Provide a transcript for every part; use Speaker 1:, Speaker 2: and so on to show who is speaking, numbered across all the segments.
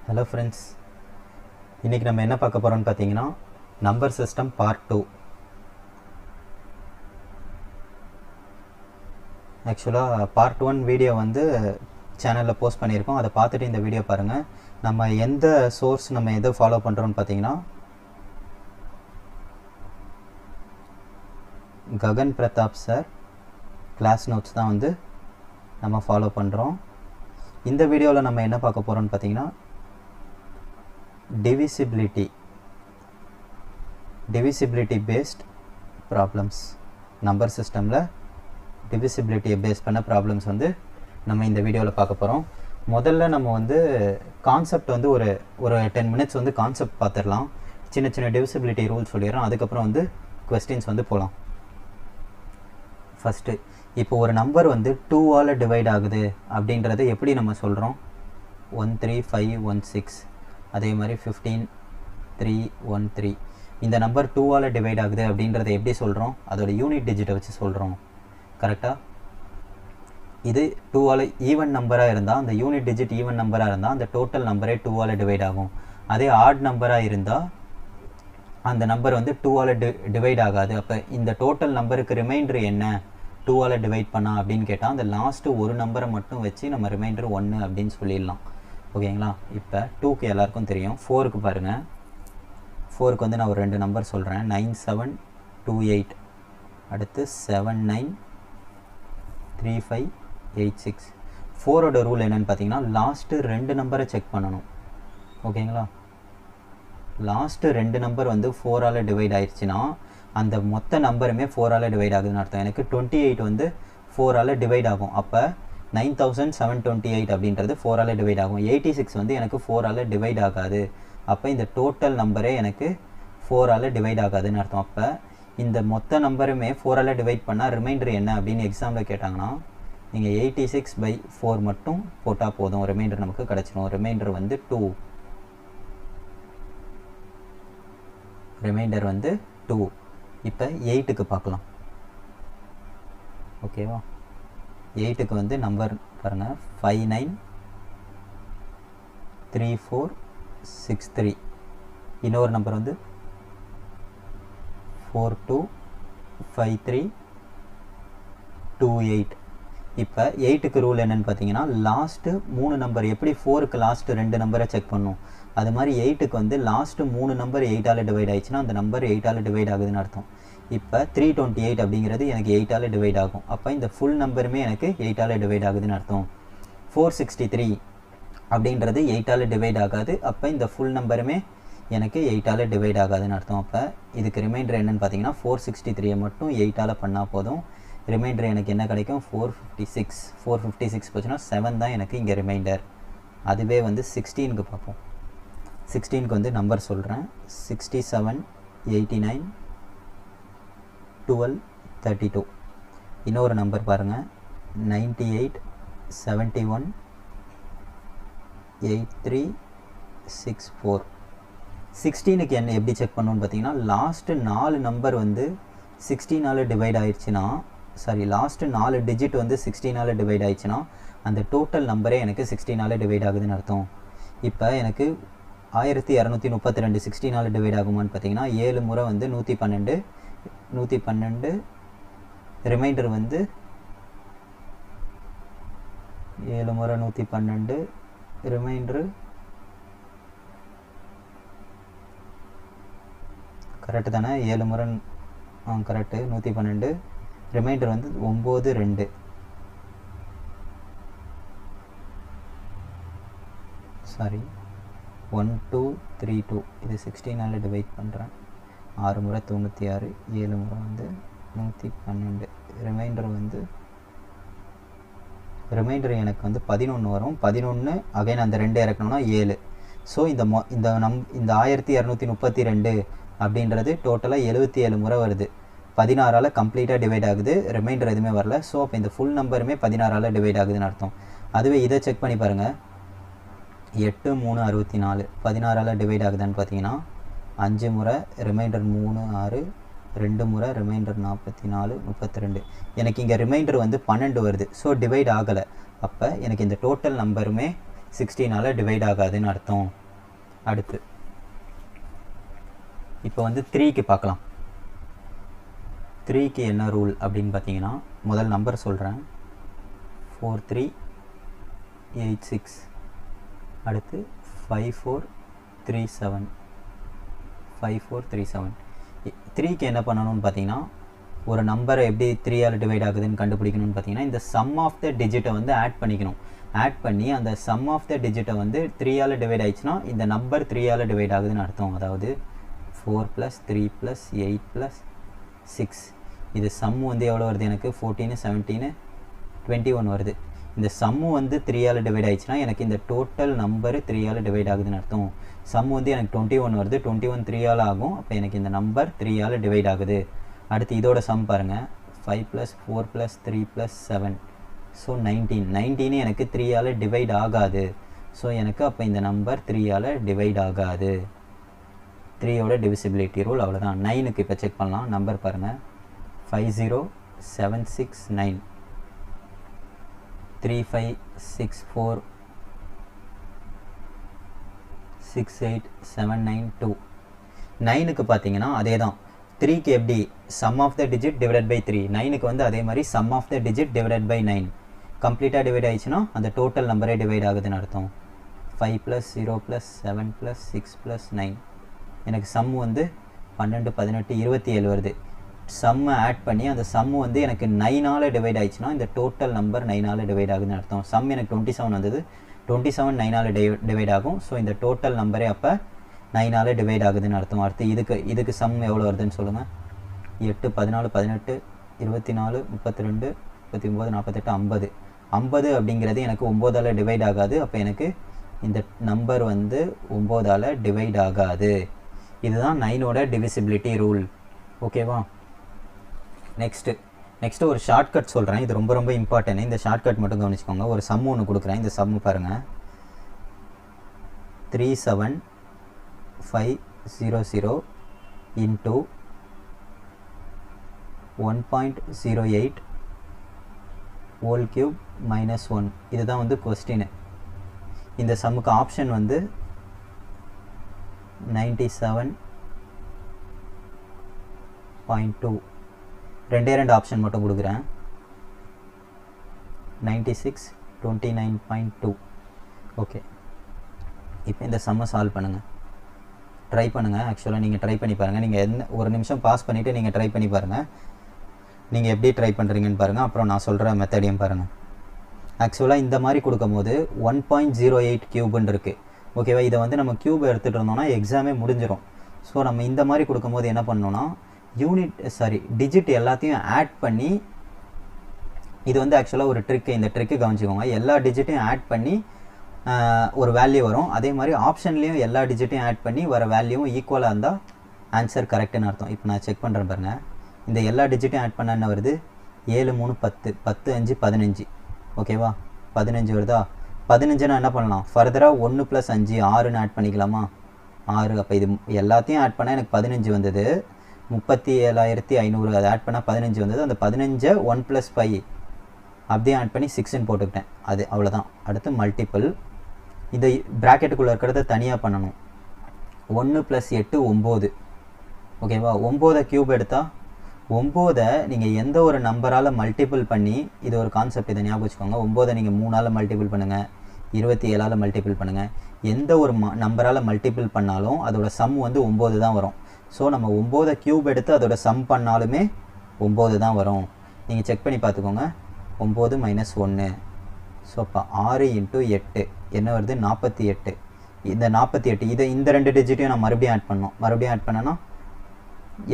Speaker 1: Hello friends, இன்றைக்கி நம்ம என்ன பார்க்க போகிறோம்னு பார்த்தீங்கன்னா நம்பர் சிஸ்டம் பார்ட் 2. ஆக்சுவலாக பார்ட் 1 வீடியோ வந்து சேனலில் போஸ்ட் பண்ணியிருக்கோம். அதை பார்த்துட்டு இந்த வீடியோ பாருங்கள். நம்ம எந்த சோர்ஸ் நம்ம எதை ஃபாலோ பண்ணுறோன்னு பார்த்தீங்கன்னா Gagan Pratap sir class notes தான் வந்து நம்ம ஃபாலோ பண்ணுறோம். இந்த வீடியோவில் நம்ம என்ன பார்க்க போகிறோம்னு பார்த்தீங்கன்னா divisibility based problems. நம்பர் சிஸ்டமில் டிவிசிபிலிட்டியை பேஸ் பண்ண ப்ராப்ளம்ஸ் வந்து நம்ம இந்த வீடியோவில் பார்க்க போகிறோம். முதல்ல நம்ம வந்து கான்செப்ட் வந்து ஒரு 10 மினிட்ஸ் வந்து கான்செப்ட் பார்த்துடலாம். சின்ன சின்ன டிவிசிபிலிட்டி ரூல் சொல்லிடுறோம். அதுக்கப்புறம் வந்து கொஸ்டின்ஸ் வந்து போகலாம். ஃபஸ்ட்டு, இப்போ ஒரு நம்பர் வந்து 2ஆல் டிவைட் ஆகுது அப்படின்றத எப்படி நம்ம சொல்கிறோம்? 13516, அதே மாதிரி 15313. இந்த நம்பர் 2ஆல் டிவைட் ஆகுது அப்படின்றத எப்படி சொல்கிறோம்? அதோட யூனிட் டிஜிட்டை வச்சு சொல்கிறோம். கரெக்டாக? இது 2ஆல் ஈவன் நம்பராக இருந்தால், அந்த யூனிட் டிஜிட் ஈவன் நம்பராக இருந்தால் அந்த டோட்டல் நம்பரே 2ஆல் டிவைட் ஆகும். அதே ஆட் நம்பராக இருந்தால் அந்த நம்பர் வந்து 2ஆல் டிவைட் ஆகாது. அப்போ இந்த டோட்டல் நம்பருக்கு ரிமைண்டர் என்ன 2ஆல் டிவைட் பண்ணா அப்படின்னு கேட்டால் அந்த லாஸ்ட்டு ஒரு நம்பரை மட்டும் வச்சு நம்ம ரிமைண்டர் 1 அப்படின்னு சொல்லிடலாம். ஓகேங்களா? இப்போ 2க்கு எல்லாருக்கும் தெரியும். 4க்கு பாருங்கள். 4க்கு வந்து நான் ஒரு 2 நம்பர் சொல்கிறேன். 9728, அடுத்து 793586. 4ஓட ரூல் என்னென்னு பார்த்தீங்கன்னா லாஸ்ட்டு 2 நம்பரை செக் பண்ணணும். ஓகேங்களா? லாஸ்ட்டு 2 நம்பர் வந்து 4ஆல் டிவைட் ஆயிடுச்சுன்னா அந்த மொத்த நம்பருமே 4ஆல் டிவைட் ஆகுதுன்னு அர்த்தம். எனக்கு 28 வந்து 4ஆல் டிவைட் ஆகும். அப்போ 9728 அப்படின்றது 4ஆல் டிவைட் ஆகும். 86 வந்து எனக்கு 4ஆல் டிவைட் ஆகாது. அப்போ இந்த டோட்டல் நம்பரே எனக்கு 4ஆல் டிவைட் ஆகாதுன்னு அர்த்தம். அப்போ இந்த மொத்த நம்பருமே 4ஆல் டிவைட் பண்ணால் ரிமைண்டர் என்ன அப்படின்னு எக்ஸாமில் கேட்டாங்கன்னா நீங்கள் 86/4 மட்டும் போட்டால் போதும். ரிமைண்டர் நமக்கு கிடச்சிடும். ரிமைண்டர் வந்து 2. ரிமைண்டர் வந்து 2. இப்போ 8க்கு பார்க்கலாம். ஓகேவா? 8க்கு வந்து நம்பர் பாருங்கள். 593463. இன்னொரு நம்பர் வந்து 425328. இப்போ 8க்கு ரூல் என்னென்னு பார்த்தீங்கன்னா லாஸ்ட்டு 3 நம்பர் எப்படி 4க்கு லாஸ்ட்டு 2 நம்பரை செக் பண்ணும், அது மாதிரி 8க்கு வந்து லாஸ்ட்டு 3 நம்பர் 8ஆல் டிவைட் ஆயிடுச்சுன்னா அந்த நம்பர் 8ஆல் டிவைட் ஆகுதுன்னு அர்த்தம். இப்போ 328 அப்படிங்கிறது எனக்கு 8ஆல் டிவைட் ஆகும். அப்போ இந்த ஃபுல் நம்பருமே எனக்கு 8ஆல் டிவைட் ஆகுதுன்னு அர்த்தம். 463 அப்படின்றது 8ஆல் டிவைட் ஆகாது. அப்போ இந்த ஃபுல் நம்பருமே எனக்கு 8ஆல் டிவைட் ஆகாதுன்னு அர்த்தம். அப்போ இதுக்கு ரிமைண்டர் என்னென்னு பார்த்தீங்கன்னா 463 மட்டும் 8ஆல் பண்ணால் போதும். ரிமைண்டர் எனக்கு என்ன கிடைக்கும்? 456. 456 போச்சுன்னா 7 தான் எனக்கு இங்கே ரிமைண்டர். அதுவே வந்து 16க்கு பார்ப்போம். 16க்கு வந்து நம்பர் சொல்கிறேன். 6789 1232. இன்னொரு நம்பர் பாருங்கள். 9871 8364. 16க்கு என்ன எப்படி செக் பண்ணணும்னு பார்த்தீங்கன்னா லாஸ்ட்டு 4 நம்பர் வந்து 16ஆல் டிவைட் ஆயிடுச்சுன்னா, லாஸ்ட்டு 4 டிஜிட் வந்து 16ஆல் டிவைட் ஆயிடுச்சுன்னா அந்த டோட்டல் நம்பரே எனக்கு 16ஆல் டிவைட் ஆகுதுன்னு அர்த்தம். இப்போ எனக்கு 1232 16ஆல் டிவைட் ஆகுமான்னு பார்த்தீங்கன்னா 7 முறை வந்து 112 ரிமைண்டர் வந்து 7 முறை 112 ரிமைண்டரு கரெக்டு தானே? 7 முறை கரெக்டு. 112 ரிமைண்டர் வந்து 92. சாரி, 1232. இது 16ஆல் டிவைட் பண்ணுறேன். 6 முறை 96, 7 முறை வந்து 112. ரிமைண்டர் வந்து எனக்கு வந்து 11 வரும். 11 அகைன் அந்த 2 இறக்கணும்னா 7. ஸோ இந்த 1232 அப்படின்றது டோட்டலாக 77 முறை வருது. 16ஆல் கம்ப்ளீட்டாக டிவைட் ஆகுது. ரிமைண்டர் எதுவுமே வரல. ஸோ அப்போ இந்த ஃபுல் நம்பருமே 16ஆல் டிவைட் ஆகுதுன்னு அர்த்தம். அதுவே இதை செக் பண்ணி பாருங்கள். 8364 16ஆல் டிவைட் ஆகுதுன்னு பார்த்தீங்கன்னா 5 முறை ரிமைண்டர் 3 6, 2 முறை ரிமைண்டர் 44 32. எனக்கு இங்கே ரிமைண்டர் வந்து 12 வருது. ஸோ டிவைட் ஆகலை. அப்போ எனக்கு இந்த டோட்டல் நம்பருமே 16ஆல் டிவைட் ஆகாதுன்னு அர்த்தம். அடுத்து இப்போ வந்து 3க்கு பார்க்கலாம். 3க்கு என்ன ரூல் அப்படின்னு பார்த்தீங்கன்னா, முதல் நம்பர் சொல்கிறேன், 4386. அடுத்து 5437. 5437. 3க்கு என்ன பண்ணணும்னு பார்த்தீங்கன்னா, ஒரு நம்பரை எப்படி 3ஆல் டிவைட் ஆகுதுன்னு கண்டுபிடிக்கணும்னு பார்த்தீங்கன்னா, இந்த சம் ஆஃப் த டிஜிட்டை வந்து ஆட் பண்ணிக்கணும். ஆட் பண்ணி அந்த சம் ஆஃப் த டிஜிட்டை வந்து 3ஆல் டிவைட் ஆயிடுச்சுன்னா இந்த நம்பர் 3ஆல் டிவைட் ஆகுதுன்னு அர்த்தம். அதாவது 4 + 3 + 8 + 6. இது சம்மு வந்து எவ்வளோ வருது எனக்கு? 14, 17, 21 வருது. இந்த சம்மு வந்து 3ஆல் டிவைட் ஆயிடுச்சுன்னா எனக்கு இந்த டோட்டல் நம்பர் 3ஆல் டிவைட் ஆகுதுன்னு அர்த்தம். சம்மு வந்து எனக்கு 21 வருது. 21 3ஆல் ஆகும். அப்போ எனக்கு இந்த நம்பர் 3ஆல் டிவைட் ஆகுது. அடுத்து இதோட சம் பாருங்கள், 5 + 4 + 3 + 7. ஸோ 19. 19 எனக்கு 3ஆல் டிவைட் ஆகாது. ஸோ எனக்கு அப்போ இந்த நம்பர் 3ஆல் டிவைட் ஆகாது. 3யோட டிவிசிபிலிட்டி ரூல் அவ்வளோதான். 9க்கு இப்போ செக் பண்ணலாம். நம்பர் பாருங்கள், 50769, 3564, 68792. 9க்கு பார்த்தீங்கன்னா அதே தான். 3க்கு எப்படி sum of the digit divided by 3, 9க்கு வந்து அதே மாதிரி sum of the digit divided by 9. கம்ப்ளீட்டாக டிவைட் ஆயிடுச்சுன்னா அந்த டோட்டல் நம்பரே டிவைட் ஆகுதுன்னு அர்த்தம். 5 + 0 + 7 + 6 + 9. எனக்கு சம்மு வந்து 12, 18, 27 வருது. சம்மை ஆட் பண்ணி அந்த சம்மு வந்து எனக்கு 9ஆல் டிவைட் ஆயிடுச்சுன்னா இந்த டோட்டல் நம்பர் 9ஆல் டிவைட் ஆகுதுன்னு அர்த்தம். சம் எனக்கு 27 வந்தது. 27 9ஆல் டிவைட் ஆகும். ஸோ இந்த டோட்டல் நம்பரே அப்போ 9ஆல் டிவைட் ஆகுதுன்னு அர்த்தம். அடுத்து இதுக்கு சம் எவ்வளோ வருதுன்னு சொல்லுங்கள். 8, 14, 18, 24, 32, 39, 48, 50. 50 அப்படிங்கிறது எனக்கு 9ஆல் டிவைட் ஆகாது. அப்போ எனக்கு இந்த நம்பர் வந்து 9ஆல் டிவைட் ஆகாது. இதுதான் 9ஓட டிவிசிபிலிட்டி ரூல். ஓகேவா? நெக்ஸ்ட்டு ஒரு ஷார்ட்கட் சொல்கிறேன். இது ரொம்ப ரொம்ப இம்பார்ட்டன்ட். இந்த ஷார்ட்கட் மட்டும் கவனிச்சுக்கோங்க. ஒரு சம் ஒன்று கொடுக்குறேன். இந்த சம்மு பாருங்கள், 37500 இன்ட்டு 1.08 ஹோல் கியூப் -1. இதுதான் வந்து கொஸ்டின். இந்த சம்முக்கு ஆப்ஷன் வந்து 97.2. ரெண்டு ஆப்ஷன் மட்டும் கொடுக்குறேன். 96, 29.2. ஓகே, இப்போ இந்த சம்மை சால்வ் பண்ணுங்கள். ட்ரை பண்ணுங்கள். ஆக்சுவலாக நீங்கள் ட்ரை பண்ணி பாருங்கள். நீங்கள் ஒரு நிமிஷம் பாஸ் பண்ணிவிட்டு நீங்கள் ட்ரை பண்ணி பாருங்கள். நீங்கள் எப்படி ட்ரை பண்ணுறீங்கன்னு பாருங்கள். அப்புறம் நான் சொல்கிற மெத்தடையும் பாருங்கள். ஆக்சுவலாக இந்த மாதிரி கொடுக்கும்போது 1.08 கியூப்னு இருக்குது. ஓகேவா? இதை வந்து நம்ம கியூப் எடுத்துகிட்டு இருந்தோம்னா எக்ஸாமே முடிஞ்சிடும். ஸோ நம்ம இந்த மாதிரி கொடுக்கும்போது என்ன பண்ணணும்னா, டிஜிட் எல்லாத்தையும் ஆட் பண்ணி, இது வந்து ஆக்சுவலாக ஒரு ட்ரிக்கு. இந்த ட்ரிக்கு கவனிச்சுக்கோங்க. எல்லா டிஜிட்டையும் ஆட் பண்ணி ஒரு வேல்யூ வரும். அதே மாதிரி ஆப்ஷன்லேயும் எல்லா டிஜிட்டையும் ஆட் பண்ணி வர வேல்யூவும் ஈக்குவலாக இருந்தால் ஆன்சர் கரெக்டுன்னு அர்த்தம். இப்போ நான் செக் பண்ணுறேன் பாருங்கள். இந்த எல்லா டிஜிட்டையும் ஆட் பண்ண என்ன வருது? 7, 3, 10, 10, 5, 15. ஓகேவா? 15 வருதா? 15 என்ன பண்ணலாம்? ஃபர்தராக 1 + 5 6ன்னு ஆட் பண்ணிக்கலாமா? 6. அப்போ இது எல்லாத்தையும் ஆட் பண்ணால் எனக்கு 15 வந்தது. 37,500 அதை ஆட் பண்ணால் 15 வந்தது. அந்த 15 1 + 5 அப்படியே ஆட் பண்ணி 6ன்னு போட்டுக்கிட்டேன். அது அவ்வளோதான். அடுத்து மல்டிபிள். இந்த ப்ராக்கெட்டுக்குள்ளே இருக்கிறத தனியாக பண்ணணும். 1 + 8 9. ஓகேவா? 9 கியூப் எடுத்தால் 9 நீங்கள் எந்த ஒரு நம்பரால் மல்டிபிள் பண்ணி, இது ஒரு கான்செப்ட், இதை ஞாபகம் வச்சுக்கோங்க. 9 நீங்கள் 3ஆல் மல்டிபிள் பண்ணுங்கள், 27ஆல் மல்டிபிள் பண்ணுங்கள். எந்த ஒரு நம்பரால் மல்டிபிள் பண்ணாலும் அதோட சம் வந்து 9 தான் வரும். ஸோ நம்ம 9 கியூப் எடுத்து அதோட சம் பண்ணாலுமே 9 தான் வரும். நீங்கள் செக் பண்ணி பார்த்துக்கோங்க. 9 - 1. ஸோ அப்போ 6 × 8 என்ன வருது? 48. இந்த 48 இந்த ரெண்டு டிஜிட்டையும் நான் மறுபடியும் ஆட் பண்ணோம். மறுபடியும் ஆட் பண்ணேன்னா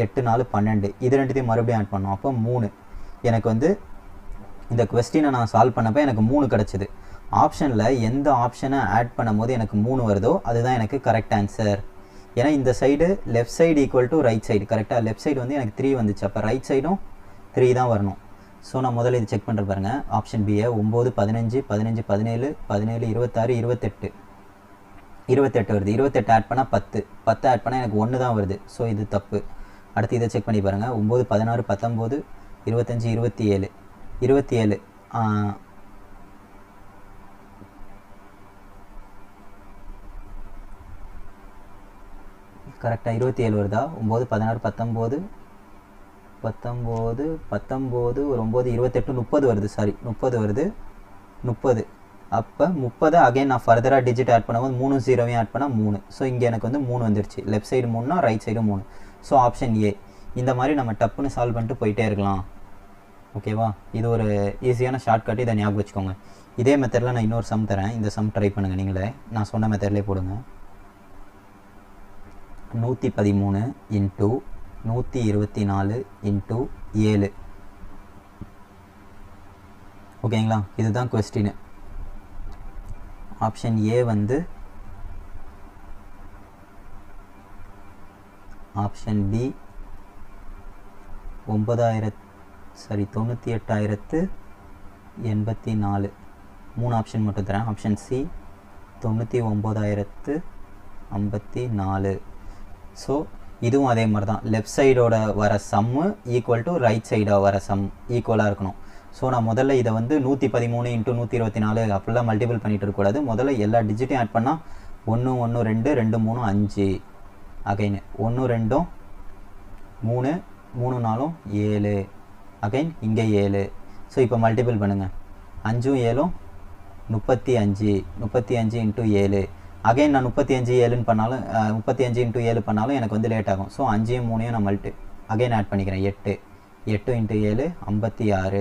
Speaker 1: 8, 4, 12. இது ரெண்டுத்தையும் மறுபடியும் ஆட் பண்ணோம். அப்போ 3. எனக்கு வந்து இந்த கொஸ்டினை நான் சால்வ் பண்ணப்போ எனக்கு 3 கிடச்சிது. ஆப்ஷனில் எந்த ஆப்ஷனை ஆட் பண்ணும் போது எனக்கு 3 வருதோ அதுதான் எனக்கு கரெக்ட் ஆன்சர். ஏன்னா இந்த side left side equal to right side. கரெக்டாக லெஃப்ட் சைடு வந்து எனக்கு 3 வந்துச்சு. அப்போ ரைட் சைடும் 3 தான் வரணும். ஸோ நான் முதல்ல இது செக் பண்ணுற பாருங்கள். ஆப்ஷன் பியை 9, 15, 15, 17, 17, 26, 28. 28 வருது. 28 ஆட் பண்ணால் 10. 10 ஆட் பண்ணால் எனக்கு 1 தான் வருது. ஸோ இது தப்பு. அடுத்து இதை செக் பண்ணி பாருங்கள். 9, 16, 19, 25, 27. 27 கரெக்டாக 27 வருதா? 9 16 19 19 19 ஒரு 9 28 30 வருது. சாரி 30 வருது. 30 அப்போ 30 அகைன் நான் ஃபர்தராக டிஜிட் ஆட் பண்ணும்போது 3 0வையும் ஆட் பண்ணால் 3. ஸோ இங்கே எனக்கு வந்து 3 வந்துருச்சு. லெஃப்ட் சைடு 3னா right side 3. So option A. இந்த மாதிரி நம்ம டப்புன்னு சால்வ் பண்ணிட்டு போயிட்டே இருக்கலாம். ஓகேவா? இது ஒரு ஈஸியான ஷார்ட்கட், இதை ஞாபகம் வச்சுக்கோங்க. இதே மெத்தடில் நான் இன்னொரு சம் தரேன். இந்த சம் ட்ரை பண்ணுங்கள் நீங்களே. நான் சொன்ன மெத்தட்லேயே போடுங்க. 113 இன்ட்டு 124 இன்ட்டு 7. ஓகேங்களா? இதுதான் கொஸ்டின். ஆப்ஷன் ஏ வந்து ஆப்ஷன் பி 98,084. 3 ஆப்ஷன் மட்டும் தரேன். Option C 99,054. ஸோ இதுவும் அதே மாதிரி தான். லெஃப்ட் சைடோட வர சம்மு ஈக்குவல் டு ரைட் சைடாக வர சம் ஈக்குவலாக இருக்கணும். ஸோ நான் முதல்ல இதை வந்து 113 இன்ட்டு 124 அப்படிலாம் மல்டிபிள் பண்ணிட்டு இருக்கக்கூடாது. முதல்ல எல்லா டிஜிட்டையும் ஆட் பண்ணால் 1 1 2 2 3 5 அகைன் 1 2 3 3 4 7 அகைன் இங்கே 7. ஸோ இப்போ மல்டிபிள் பண்ணுங்கள். 5 7 35 35 இன்ட்டு 7 அகைன் நான் 35 7ன்னு பண்ணாலும் 35 இன்ட்டு 7 பண்ணாலும் எனக்கு வந்து லேட் ஆகும். ஸோ 5 3 நான் அகைன் ஆட் பண்ணிக்கிறேன். 8 8 இன்ட்டு 7 56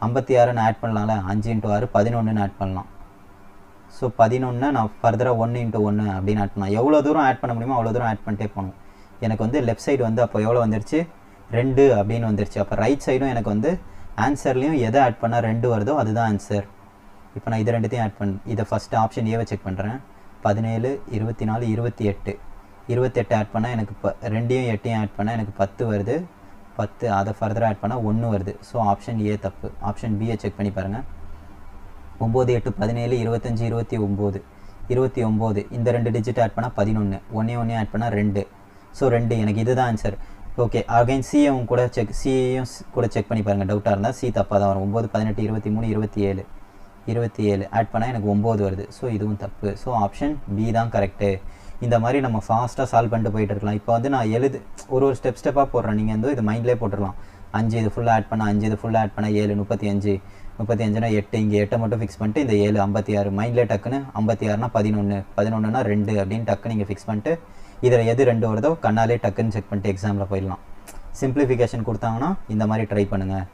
Speaker 1: 56 நான் ஆட் பண்ணலாம்ல. 5 இன்ட்டு 6 11ன்னு ஆட் பண்ணலாம். ஸோ 11 நான் ஃபர்தராக 1 இன்ட்டு 1 அப்படின்னு ஆட் பண்ணலாம். எவ்வளோ தூரம் ஆட் பண்ண முடியுமோ அவ்வளோ தூரம் ஆட் பண்ணிட்டே போகணும். எனக்கு வந்து லெஃப்ட் சைடு வந்து அப்போ எவ்வளோ வந்துருச்சு? 2 அப்படின்னு வந்துருச்சு. அப்போ ரைட் சைடும் எனக்கு வந்து ஆன்சர்லேயும் எதை ஆட் பண்ணால் 2 வருதோ அதுதான் ஆன்சர். இப்போ நான் இது ரெண்டுத்தையும் ஆட் இதை ஃபஸ்ட்டு ஆப்ஷன் ஏவை செக் பண்ணுறேன். 17 24 28 28 ஆட் பண்ணால் எனக்கு 2யும் 8யும் ஆட் பண்ணால் எனக்கு 10 வருது. 10 அதை ஃபர்தராக ஆட் பண்ணால் 1 வருது. ஸோ ஆப்ஷன் ஏ தப்பு. ஆப்ஷன் பியை செக் பண்ணி பாருங்கள். 9 8 17 25 29 29 இந்த 2 டிஜிட் ஆட் பண்ணால் 11. 1 ஆட் பண்ணால் 2. ஸோ 2 எனக்கு இதுதான் ஆன்சர். ஓகே அகைன் சியும் கூட சியையும் கூட செக் பண்ணி பாருங்கள். டவுட்டாக இருந்தால் சி தப்பாக தான் வரும். 9 18 23 27 ஆட் பண்ணால் எனக்கு 9 வருது. ஸோ இதுவும் தப்பு. ஸோ ஆப்ஷன் பி தான் கரெக்டு. இந்த மாதிரி நம்ம ஃபாஸ்ட்டாக சால்வ் பண்ணிட்டு போயிட்டு இருக்கலாம். இப்போ வந்து நான் ஒரு ஸ்டெப்பாக போடுறேன். நீங்கள் வந்து இது மைண்ட்லேயே போட்டுடலாம். 5 இது ஃபுல்லாக ஆட் பண்ணால் 5 இது ஃபுல்லாக ஆட் பண்ணால் 7 35 35னா 8 இங்கே 8 மட்டும் ஃபிக்ஸ் பண்ணிட்டு இந்த 7 56 மைண்ட்லேயே டக்குன்னு 56னா 11 11னா 2 அப்படின்னு டக்குன்னு நீங்கள் ஃபிக்ஸ் பண்ணிட்டு இதில் எது 2 வருதோ கண்ணாலே டக்குன்னு செக் பண்ணிட்டு எக்ஸாமில் போயிடலாம். சிம்பிளிஃபிகேஷன் கொடுத்தாங்கன்னா இந்த மாதிரி ட்ரை பண்ணுங்கள்.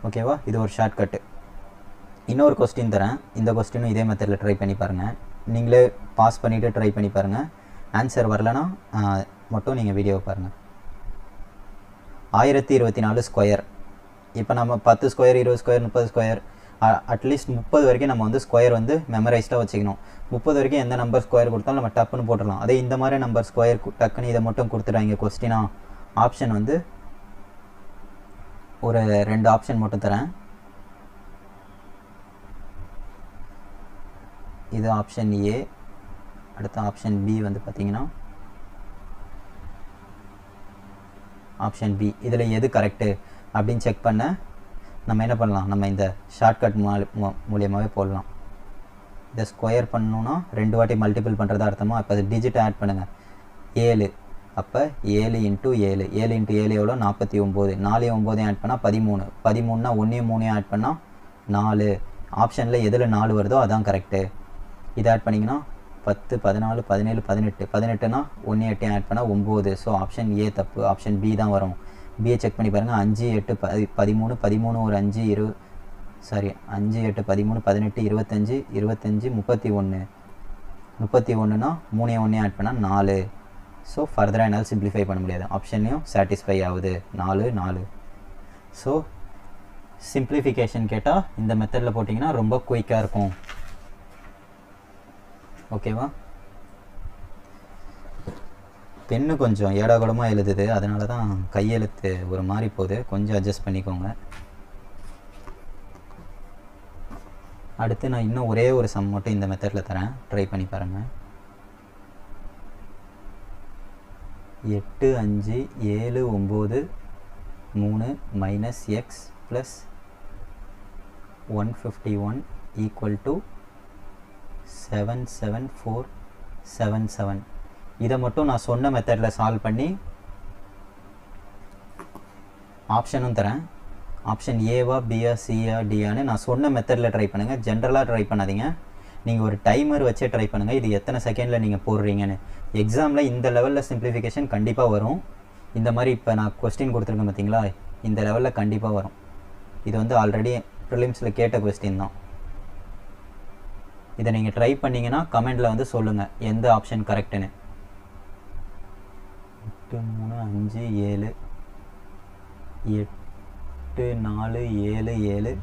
Speaker 1: ஓகேவா? இது ஒரு ஷார்ட்கட்டு. இன்னொரு கொஸ்டின் தரேன். இந்த கொஸ்டினும் இதே மெத்தடில் ட்ரை பண்ணி பாருங்கள். நீங்களே பாஸ் பண்ணிவிட்டு ட்ரை பண்ணி பாருங்கள். ஆன்சர் வரலனா மட்டும் நீங்கள் வீடியோவை பாருங்கள். 1024 ஸ்கொயர். இப்போ நம்ம 10 ஸ்கொயர் 20 ஸ்கொயர் 30 ஸ்கொயர் அட்லீஸ்ட் 30 வரைக்கும் நம்ம வந்து ஸ்கொயர் வந்து மெமரைஸ்டாக வச்சுக்கணும். 30 வரைக்கும் எந்த நம்பர் ஸ்கொயர் கொடுத்தாலும் நம்ம டப்புன்னு போட்டுடலாம். அதே இந்த மாதிரி நம்பர் ஸ்கொயர் டக்குன்னு இதை மட்டும் கொடுத்துட்டாங்க கொஸ்டினா. ஆப்ஷன் வந்து ஒரு 2 ஆப்ஷன் மட்டும் தரேன். இது ஆப்ஷன் ஏ. அடுத்த ஆப்ஷன் பி வந்து பார்த்தீங்கன்னா ஆப்ஷன் பி. இதில் எது கரெக்டு அப்படின்னு செக் பண்ண நம்ம என்ன பண்ணலாம்? நம்ம இந்த ஷார்ட்கட் மூலியமாகவே போடலாம். இதை ஸ்கொயர் பண்ணணுன்னா 2 வாட்டி மல்டிபிள் பண்ணுறதா அர்த்தமா? அப்போ அது டிஜிட் ஆட் பண்ணுங்கள். 7 அப்போ 7 இன்ட்டு 7 7 இன்ட்டு 7 எவ்வளோ? 49. 4 9 ஆட் பண்ணால் 13. 13னா 1 3 ஆட் பண்ணால் 4. ஆப்ஷனில் எதில் 4 வருதோ அதான் கரெக்டு. இதை ஆட் பண்ணிங்கன்னா 10 14 17 18 18னா 1 8 ஆட் பண்ணால் 9. ஸோ ஆப்ஷன் ஏ தப்பு. ஆப்ஷன் பி தான் வரும். பிஏ செக் பண்ணி பாருங்கள். 5 8 13 13 ஒரு 5 5 8 13 18 25 25 31 31னா 3 1 ஆட் பண்ணால் 4. ஸோ ஃபர்தராக என்னால் சிம்பிளிஃபை பண்ண முடியாது. ஆப்ஷன்லையும் சாட்டிஸ்ஃபை ஆகுது. 4 4. ஸோ சிம்பிளிஃபிகேஷன் கேட்டால் இந்த மெத்தடில் போட்டிங்கன்னா ரொம்ப குயிக்காக இருக்கும். ஓகேவா? பெண்ணு கொஞ்சம் ஏடாகூடமாக எழுதுது, அதனால தான் கையெழுத்து ஒரு மாதிரி போகுது. கொஞ்சம் அட்ஜஸ்ட் பண்ணிக்கோங்க. அடுத்து நான் இன்னும் ஒரே ஒரு சம் மட்டும் இந்த மெத்தடில் தரேன். ட்ரை பண்ணி பாருங்கள். 8 5 7 9 3 minus X plus 151 equal to 77477. இதை மட்டும் நான் சொன்ன மெத்தடில் சால்வ் பண்ணி ஆப்ஷனும் தரேன். ஆப்ஷன் ஏவா பியா சியா டியான்னு நான் சொன்ன மெத்தடில் ட்ரை பண்ணுங்கள். ஜென்ரலாக ட்ரை பண்ணாதீங்க. நீங்கள் ஒரு டைமர் வச்சே ட்ரை பண்ணுங்கள், இது எத்தனை செகண்டில் நீங்கள் போடுறீங்கன்னு. எக்ஸாமில் இந்த லெவலில் சிம்பிளிஃபிகேஷன் கண்டிப்பாக வரும். இந்த மாதிரி இப்போ நான் கொஸ்டின் கொடுத்துருக்கேன் பார்த்தீங்களா, இந்த லெவலில் கண்டிப்பாக வரும். இது வந்து ஆல்ரெடி ப்ரிலிம்ஸில் கேட்ட கொஸ்டின் தான். இதை நீங்கள் ட்ரை பண்ணிங்கன்னா கமெண்டில் வந்து சொல்லுங்கள் எந்த ஆப்ஷன் கரெக்டுன்னு. 8 3 5 7 8 4 7 7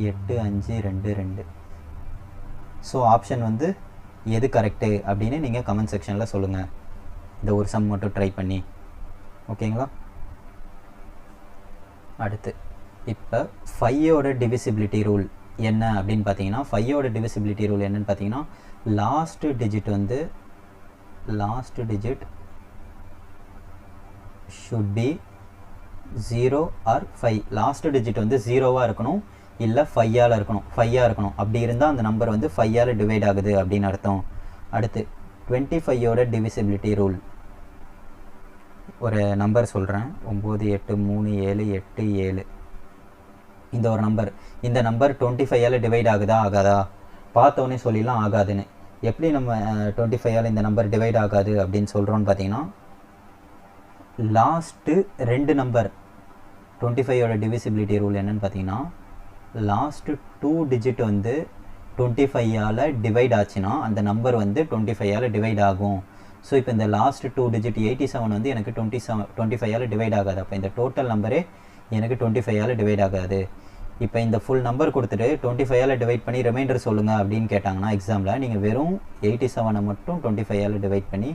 Speaker 1: 8 5 2 2. ஸோ ஆப்ஷன் வந்து எது கரெக்டு அப்படின்னு நீங்கள் கமெண்ட் செக்ஷனில் சொல்லுங்கள். இந்த ஒரு சம் மட்டும் ட்ரை பண்ணி. ஓகேங்களா? அடுத்து இப்போ 5ஓட டிவிசிபிலிட்டி ரூல் என்ன அப்படின்னு பார்த்தீங்கன்னா, 5ஓட டிவிசிபிலிட்டி ரூல் என்னன்னு பார்த்தீங்கன்னா, last digit should be 0 or 5. Last digit வந்து 0வாக இருக்கணும், இல்லை 5ஆல் இருக்கணும், 5ஆக இருக்கணும். அப்படி இருந்தால் அந்த நம்பர் வந்து 5ஆல் டிவைட் ஆகுது அப்படின்னு அர்த்தம். அடுத்து 25ஓட டிவிசிபிலிட்டி ரூல். ஒரு நம்பர் சொல்கிறேன், 9 8 3 7 8 7. இந்த ஒரு நம்பர், இந்த நம்பர் 25ஆல் டிவைட் ஆகுதா ஆகாதா? பார்த்தோன்னே சொல்லிடலாம் ஆகாதுன்னு. எப்படி நம்ம 25ஆல் இந்த நம்பர் டிவைட் ஆகாது அப்படின்னு சொல்கிறோன்னு பார்த்தீங்கன்னா, லாஸ்ட்டு 2 நம்பர் 25ஓட டிவிசிபிலிட்டி ரூல் என்னன்னு பார்த்தீங்கன்னா, லாஸ்ட்டு 2 டிஜிட் வந்து 25ஆல் டிவைட் ஆச்சுன்னா அந்த நம்பர் வந்து 25ஆல் டிவைட் ஆகும். ஸோ இப்போ இந்த லாஸ்ட் 2 டிஜிட் 87 வந்து எனக்கு 25ஆல் டிவைட் ஆகாது. அப்போ இந்த டோட்டல் நம்பரே எனக்கு 25ஆல் டிவைட் ஆகாது. இப்போ இந்த ஃபுல் நம்பர் கொடுத்துட்டு 25ஆல் டிவைட் பண்ணி ரிமைண்டர் சொல்லுங்கள் அப்படின்னு கேட்டாங்கன்னா எக்ஸாமில் நீங்கள் வெறும் 87 மட்டும் 25ஆல் டிவைட் பண்ணி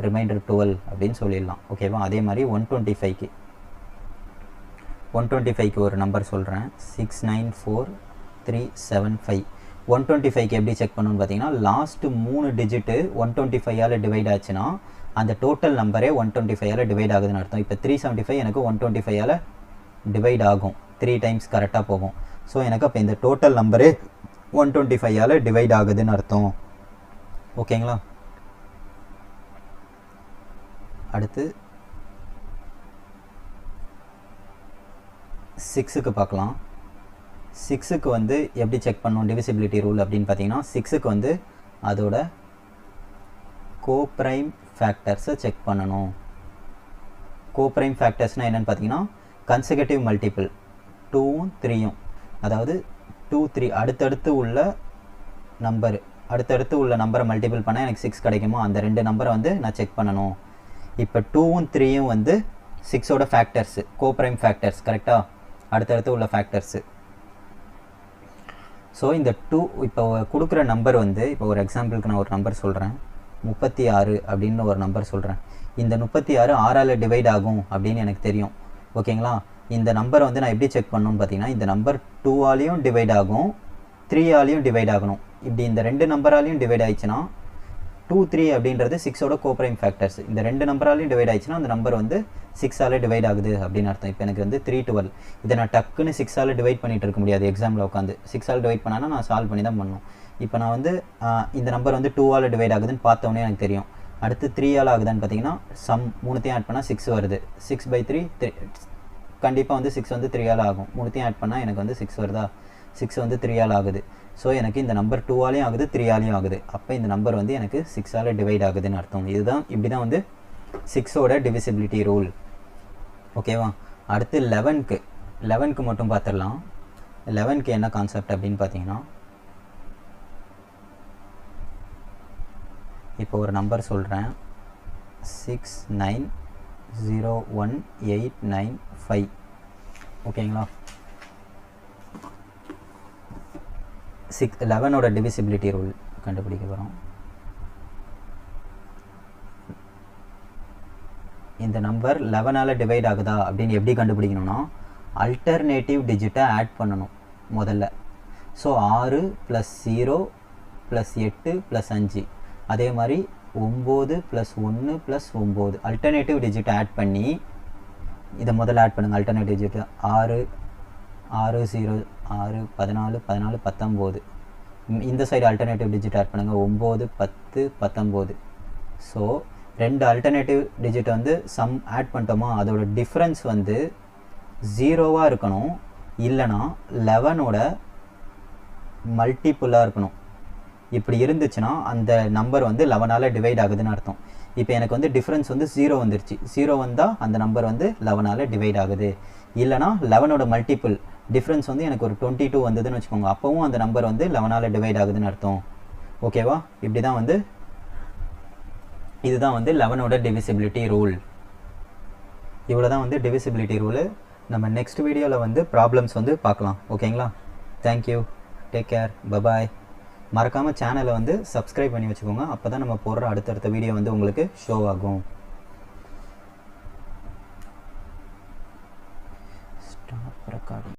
Speaker 1: ரிமைண்டர் 12 அப்படின்னு சொல்லிடலாம். ஓகேவா? அதே மாதிரி 125க்கு ஒரு நம்பர் சொல்கிறேன், 694375. 125க்கு எப்படி செக் பண்ணணும்னு பார்த்தீங்கன்னா, லாஸ்ட்டு 3 டிஜிட்டு 125ஆல் டிவைட் ஆச்சுன்னா அந்த டோட்டல் நம்பரே 125ஆல் டிவைட் ஆகுதுன்னு அர்த்தம். இப்போ 375 எனக்கு 125ஆல் டிவைட் ஆகும், 3 டைம்ஸ் கரெக்டாக போகும். ஸோ எனக்கு அப்போ இந்த டோட்டல் நம்பரே 125ஆல் டிவைட் ஆகுதுன்னு அர்த்தம். ஓகேங்களா? அடுத்து 6க்கு பார்க்கலாம். 6க்கு வந்து எப்படி செக் பண்ணணும் டிவிசிபிலிட்டி ரூல் அப்படின்னு பார்த்தீங்கன்னா, 6க்கு வந்து அதோட கோப்ரைம் ஃபேக்டர்ஸை செக் பண்ணணும். கோப்ரைம் ஃபேக்டர்ஸ்னால் என்னென்னு பார்த்தீங்கன்னா, கன்செகட்டிவ் மல்டிபிள் 2ம் 3யும், அதாவது 2 3 அடுத்தடுத்து உள்ள நம்பரை மல்டிபிள் பண்ணால் எனக்கு 6 கிடைக்குமோ அந்த 2 நம்பரை வந்து நான் செக் பண்ணணும். இப்போ 2ம் 3யும் வந்து 6ஓட ஃபேக்டர்ஸு, கோப்ரைம் ஃபேக்டர்ஸ். கரெக்டாக? அடுத்தடுத்து உள்ள ஃபேக்டர்ஸு. ஸோ இந்த 2 இப்போ கொடுக்குற நம்பர் வந்து, இப்போ ஒரு எக்ஸாம்பிளுக்கு நான் ஒரு நம்பர் சொல்கிறேன், 36 அப்படின்னு ஒரு நம்பர் சொல்கிறேன். இந்த 36 6ஆல் டிவைட் ஆகும் அப்படின்னு எனக்கு தெரியும். ஓகேங்களா? இந்த நம்பரை வந்து நான் எப்படி செக் பண்ணணும்னு பார்த்தீங்கன்னா, இந்த நம்பர் 2ஆலையும் டிவைட் ஆகும், 3ஆலையும் டிவைட் ஆகணும். இப்படி இந்த 2 நம்பராலையும் டிவைட் ஆயிடுச்சுன்னா 2 3 அப்படின்றது 6ஓட கோப்ரைம் ஃபேக்டர்ஸ். இந்த 2 நம்பராலையும் டிவைட் ஆயிடுச்சுன்னா அந்த நம்பர் வந்து 6ஆல் டிவைட் ஆகுது அப்படின்னு அர்த்தம். இப்போ எனக்கு வந்து 3 12. இதை நான் டக்குன்னு 6ஆல் டிவைட் பண்ணிட்டு இருக்க முடியாது எக்ஸாமில் உட்காந்து. 6ஆல் டிவைட் பண்ணால் நான் சால்வ் பண்ணி தான் பண்ணணும். இப்போ நான் வந்து இந்த நம்பர் வந்து 2ஆல் டிவைட் ஆகுதுன்னு பார்த்தோன்னே எனக்கு தெரியும். அடுத்து 3ஆல் ஆகுதான்னு பார்த்தீங்கன்னா, மூணுத்தையும் ஆட் பண்ணால் 6 வருது. 6/3 கண்டிப்பாக வந்து 6 வந்து 3ஆல் ஆகும். மூணுத்தையும் ஆட் பண்ணால் எனக்கு வந்து 6 வருதா? 6 வந்து 3ஆல் ஆகுது. ஸோ எனக்கு இந்த நம்பர் 2ஆலையும் ஆகுது, 3ஆலையும் ஆகுது. அப்போ இந்த நம்பர் வந்து எனக்கு 6ஆல் டிவைட் ஆகுதுன்னு அர்த்தம். இப்படி தான் வந்து 6ஓட டிவிசிபிலிட்டி ரூல். ஓகேவா? அடுத்து 11க்கு மட்டும் பார்த்துடலாம். 11க்கு என்ன கான்செப்ட் அப்படின்னு பார்த்தீங்கன்னா, இப்போ ஒரு நம்பர் சொல்கிறேன், 690185. ஓகேங்களா? 11ஓட டிவிசிபிலிட்டி ரூல் கண்டுபிடிக்க போகிறோம். இந்த நம்பர் 11ஆல் டிவைட் ஆகுதா அப்படின்னு எப்படி கண்டுபிடிக்கணும்னா, அல்டர்னேட்டிவ் டிஜிட்டை ஆட் பண்ணணும் முதல்ல. ஸோ 6 + 0 + 8 + 5, அதே மாதிரி 9 + 1 + 9 அல்டர்னேட்டிவ் டிஜிட்டை ஆட் பண்ணி இதை முதல்ல ஆட் பண்ணுங்கள். Alternative digit 6 6 0 6 14 14 19. இந்த சைடு அல்டர்னேட்டிவ் டிஜிட் ஆட் பண்ணுங்கள், 9 10 19. ஸோ ரெண்டு அல்டர்னேட்டிவ் டிஜிட் வந்து சம் ஆட் பண்ணிட்டோமா, அதோட டிஃப்ரென்ஸ் வந்து 0வாக இருக்கணும், இல்லைனா 11ஓட மல்டிப்புளாக இருக்கணும். இப்படி இருந்துச்சுன்னா அந்த நம்பர் வந்து 11ஆல் டிவைட் ஆகுதுன்னு அர்த்தம். இப்போ எனக்கு வந்து டிஃப்ரென்ஸ் வந்து 0 வந்துருச்சு, 0 வந்தால் அந்த நம்பர் வந்து 11ஆல் டிவைட் ஆகுது. இல்லைனா 11ஓட மல்டிப்புள் டிஃப்ரென்ஸ் வந்து எனக்கு ஒரு 22 வந்ததுன்னு வச்சுக்கோங்க, அப்போவும் அந்த நம்பர் வந்து 11ஆல் டிவைட் ஆகுதுன்னு அர்த்தம். ஓகேவா? இப்படி தான் வந்து இதுதான் வந்து 11ஓட டிவிசிபிலிட்டி ரூல். இவ்வளோ தான் வந்து டிவிசிபிலிட்டி ரூலு. நம்ம நெக்ஸ்ட் வீடியோவில் வந்து ப்ராப்ளம்ஸ் வந்து பார்க்கலாம். ஓகேங்களா? Thank you, take care, bye bye. மறக்காமல் சேனலை வந்து சப்ஸ்கிரைப் பண்ணி வச்சுக்கோங்க, அப்போ தான் நம்ம போடுற அடுத்தடுத்த வீடியோ வந்து உங்களுக்கு ஷோ ஆகும். Stop recording.